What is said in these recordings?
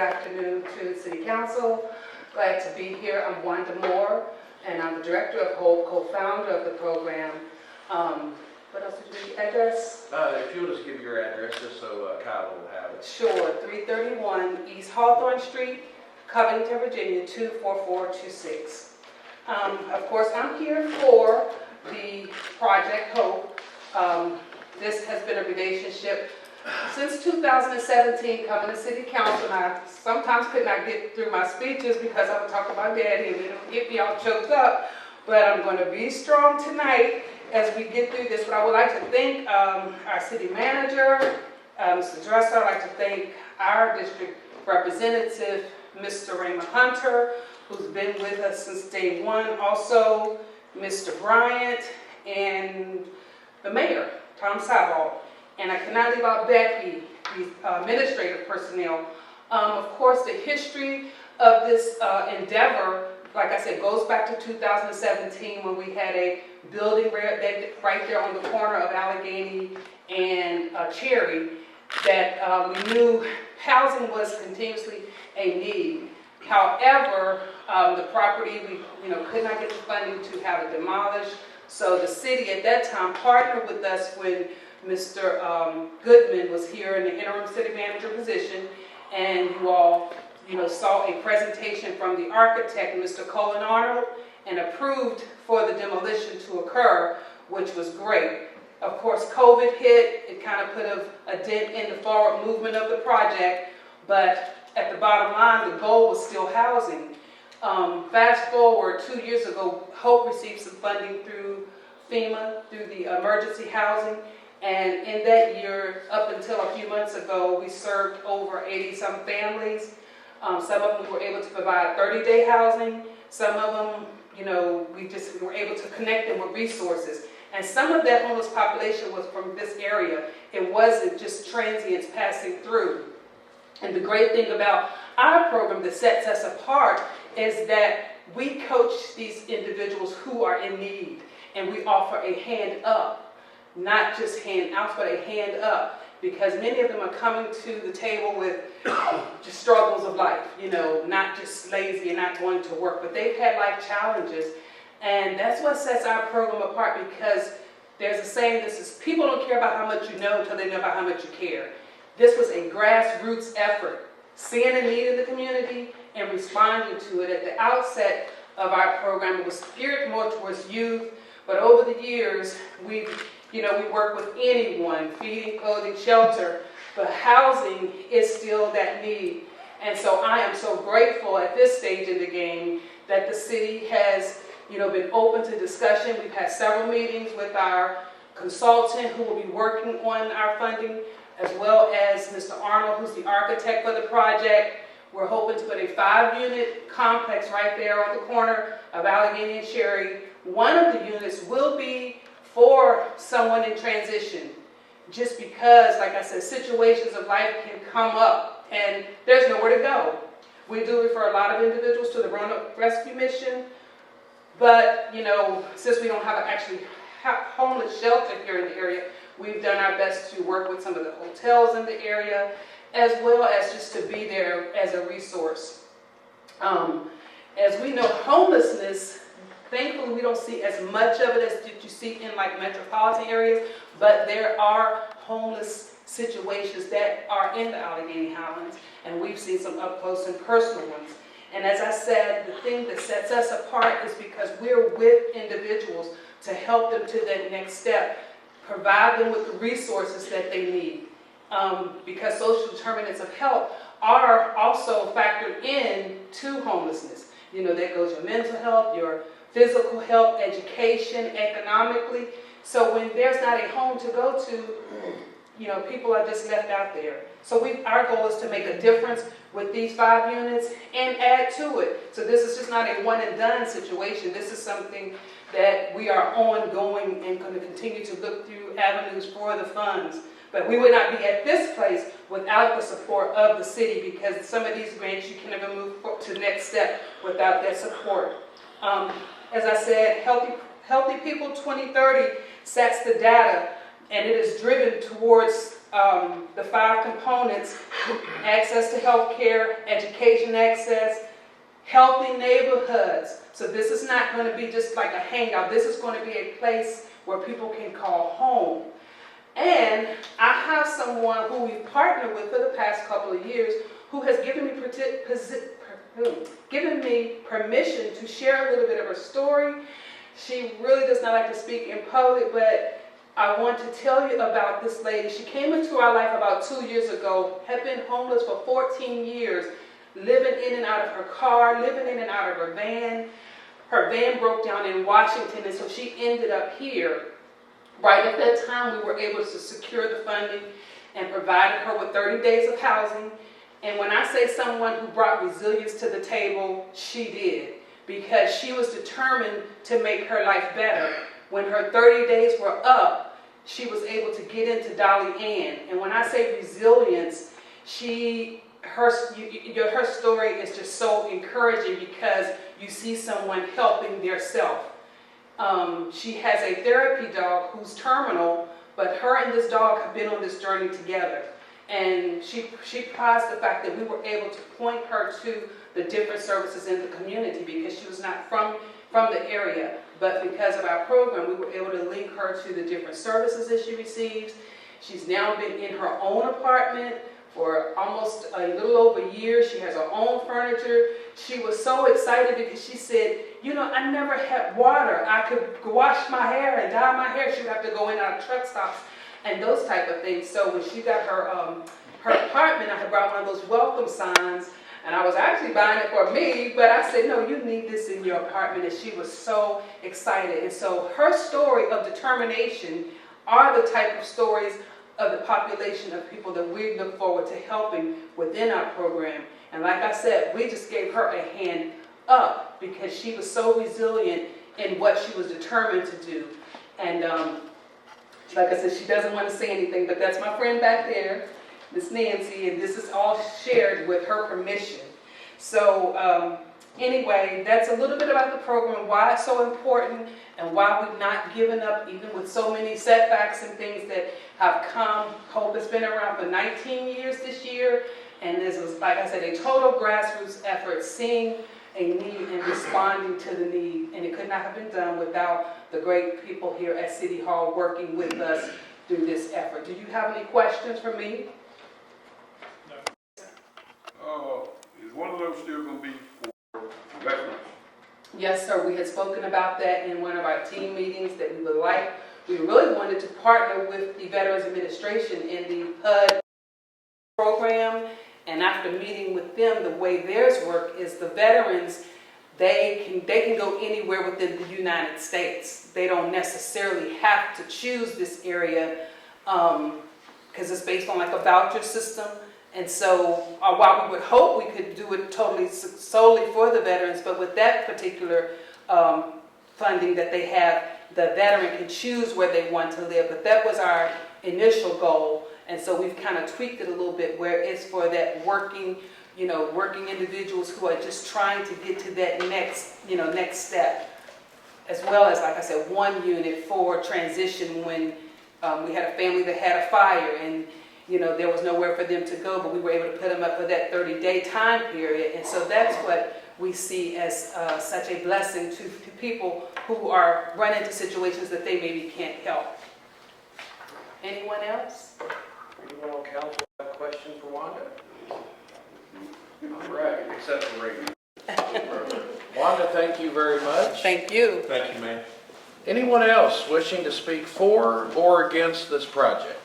afternoon to the City Council. Glad to be here. I'm Wanda Moore, and I'm the Director of HOPE, co-founder of the program. What else did you address? If you'll just give your address, just so Kyle will have it. Sure, 331 East Hawthorne Street, Covington, Virginia, 24426. Of course, I'm here for the Project HOPE. This has been a relationship since 2017, coming to City Council, and I sometimes could not get through my speeches because I would talk about Daddy and it would get me all choked up. But I'm going to be strong tonight as we get through this. But I would like to thank our City Manager, Mr. Dresser. I'd like to thank our District Representative, Mr. Raymond Hunter, who's been with us since day one. Also, Mr. Bryant and the Mayor, Tom Sabal. And I cannot leave out Becky, the administrative personnel. Of course, the history of this endeavor, like I said, goes back to 2017 when we had a building right there on the corner of Allegheny and Cherry that we knew housing was continuously a need. However, the property, we could not get the funding to have it demolished. So the city at that time partnered with us when Mr. Goodman was here in the interim city manager position, and you all, saw a presentation from the architect, Mr. Colin Arnold, and approved for the demolition to occur, which was great. Of course, COVID hit. It kind of put a dent in the forward movement of the project, but at the bottom line, the goal was still housing. Fast forward 2 years ago, HOPE received some funding through FEMA, through the emergency housing. And in that year, up until a few months ago, we served over 80-some families. Some of them we were able to provide 30-day housing. Some of them, we were able to connect them with resources. And some of that homeless population was from this area. It wasn't just transients passing through. And the great thing about our program that sets us apart is that we coach these individuals who are in need, and we offer a hand up. Not just hand out, but a hand up, because many of them are coming to the table with just struggles of life, not just lazy and not wanting to work, but they've had life challenges. And that's what sets our program apart, because there's a saying, people don't care about how much you know until they know about how much you care. This was a grassroots effort, seeing a need in the community and responding to it. At the outset of our program, it was geared more towards youth, but over the years, we work with anyone, feeding, clothing, shelter, but housing is still that need. And so I am so grateful at this stage in the game that the city has, been open to discussion. We've had several meetings with our consultant who will be working on our funding, as well as Mr. Arnold, who's the architect for the project. We're hoping to put a 5-unit complex right there on the corner of Allegheny and Cherry. One of the units will be for someone in transition, just because, like I said, situations of life can come up and there's nowhere to go. We do refer a lot of individuals to the Roanoke Rescue Mission, but, since we don't have an actually homeless shelter here in the area, we've done our best to work with some of the hotels in the area, as well as just to be there as a resource. As we know, homelessness, thankfully, we don't see as much of it as you see in metropolitan areas, but there are homeless situations that are in the Allegheny Highlands, and we've seen some up close and personal ones. And as I said, the thing that sets us apart is because we're with individuals to help them to that next step, provide them with the resources that they need. Because social determinants of health are also factored in to homelessness. That goes your mental health, your physical health, education, economically. So when there's not a home to go to, people are just left out there. So our goal is to make a difference with these 5 units and add to it. So this is just not a one and done situation. This is something that we are ongoing and going to continue to look through avenues for the funds. But we would not be at this place without the support of the city, because some of these grants you can never move to the next step without that support. As I said, Healthy People 2030 sets the data, and it is driven towards the 5 components: access to health care, education access, healthy neighborhoods. So this is not going to be just like a hangout. This is going to be a place where people can call home. And I have someone who we've partnered with for the past couple of years who has given me permission to share a little bit of her story. She really does not like to speak in public, but I want to tell you about this lady. She came into our life about 2 years ago, had been homeless for 14 years, living in and out of her car, living in and out of her van. Her van broke down in Washington, and so she ended up here. Right at that time, we were able to secure the funding and provided her with 30 days of housing. And when I say someone who brought resilience to the table, she did, because she was determined to make her life better. When her 30 days were up, she was able to get into Dolly Ann. And when I say resilience, her story is just so encouraging, because you see someone helping their self. She has a therapy dog who's terminal, but her and this dog have been on this journey together. And she prized the fact that we were able to point her to the different services in the community, because she was not from the area. But because of our program, we were able to link her to the different services that she receives. She's now been in her own apartment for almost a little over a year. She has her own furniture. She was so excited because she said, I never had water. I could wash my hair and dye my hair. She would have to go in and out of truck stops and those type of things. So when she got her apartment, I had brought one of those welcome signs, and I was actually buying it for me, but I said, no, you need this in your apartment. And she was so excited. And so her story of determination are the type of stories of the population of people that we look forward to helping within our program. And like I said, we just gave her a hand up because she was so resilient in what she was determined to do. And like I said, she doesn't want to say anything, but that's my friend back there, Miss Nancy, and this is all shared with her permission. So anyway, that's a little bit about the program, why it's so important, and why we've not given up, even with so many setbacks and things that have come. Hope has been around for 19 years this year, and this was, like I said, a total grassroots effort, seeing a need and responding to the need, and it could not have been done without the great people here at City Hall working with us through this effort. Do you have any questions for me? Is one of those still going to be for veterans? Yes, sir. We had spoken about that in one of our team meetings, that we would like. We really wanted to partner with the Veterans Administration in the HUD program. And after meeting with them, the way theirs work is the veterans, they can go anywhere within the United States. They don't necessarily have to choose this area because it's based on like a voucher system. And so while we would hope we could do it solely for the veterans, but with that particular funding that they have, the veteran can choose where they want to live. But that was our initial goal. And so we've kind of tweaked it a little bit where it's for that working individuals who are just trying to get to that next step. As well as, like I said, one unit for transition when we had a family that had a fire and there was nowhere for them to go, but we were able to put them up for that 30-day time period. And so that's what we see as such a blessing to people who are run into situations that they maybe can't help. Anyone else? Anyone on council have a question for Wanda? All right, except for Reagan. Wanda, thank you very much. Thank you. Thank you, ma'am. Anyone else wishing to speak for or against this project?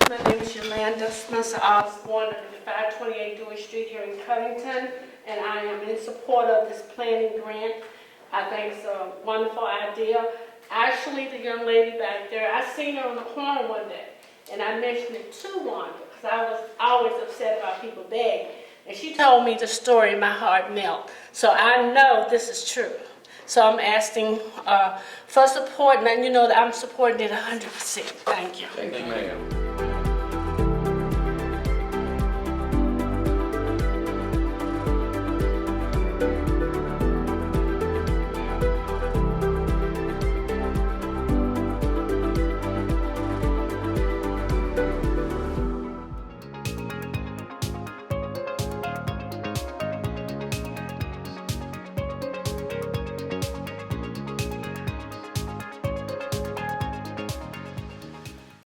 My name is Yolanda Spencer. I was born at 528 Dewey Street here in Covington, and I am in support of this planning grant. I think it's a wonderful idea. Actually, the young lady back there, I seen her on the corner one day, and I mentioned it to Wanda, because I was always upset about people begging. And she told me the story, and my heart melted. So I know this is true. So I'm asking for support, and you know that I'm supporting it 100%. Thank you. Thank you, ma'am.